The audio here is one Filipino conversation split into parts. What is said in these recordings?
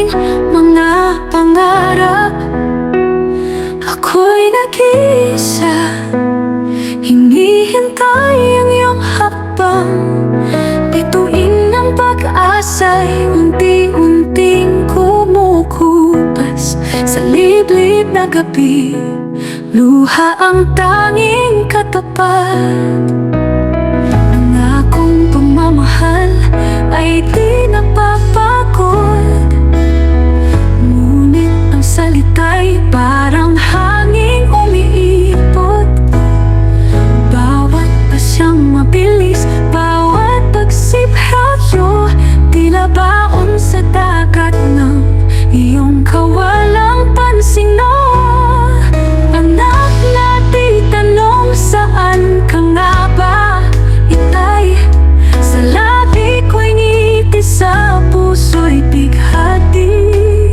ating mga pangarap. Ako'y nag-iisa, hinihintay ang iyong hakbang. Bituin ng pag-asa'y unti-unting kumukupas sa liblib na gabi. Luha ang tanging katapat. Ang akong pagmamahal ay di napapagod, ngunit ang salita'y parang hanging umiipot. Bawat pasyang mabilis, bawat pagsiphayo, tila baon sa dagat ng iyong kawalang pansin. Anak na di tanong, saan ka nga ba? Itay sa labi ko'y ngiti, sa puso'y bighati.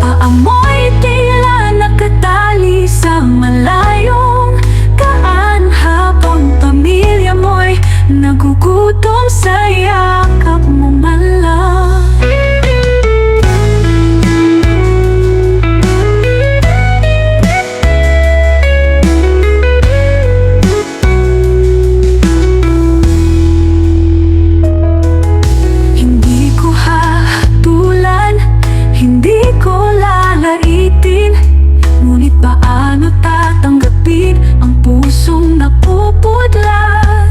Paamoy tila nakatali sa malayong daan, habang pamilya mo'y nagugutom sa yakap mo malang. Ngunit paano tatanggapin ang pusong napupudlat?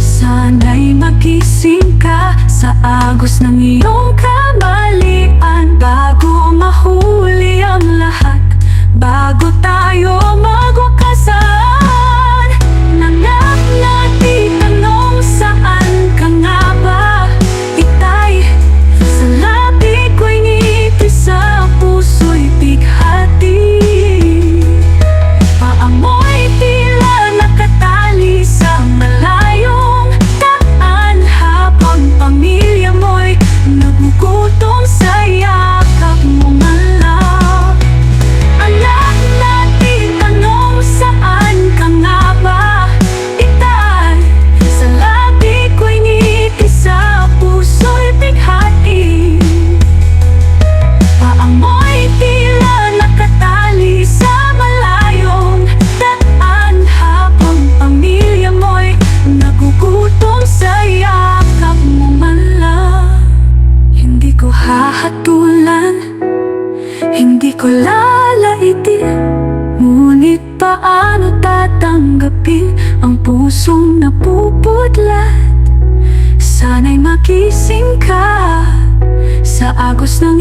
Sana'y magising ka sa agos ng iyong kamalian, bago mahuli ang lahat, bago tayo magwakasan. Nanak na di tanong, saan ka nga ba? Itay sa labi ko'y ngiti, sa puso'y bighati. Paamoy tila nakatali sa malayong daan, habang pamilya mo'y nagugutom sa yakap mo malang. Anak na di tanong, saan ka nga ba? Itay sa labi ko'y ngiti, sa puso'y bighati. Paamoy tila nakatali sa malayong daan, habang pamilya mo'y nagugutom sa yakap mo malang. Hindi ko hahatulan, hindi ko lalaitin, ngunit paano tatanggapin ang pusong napupudlat? Sana'y magising ka sa agos ng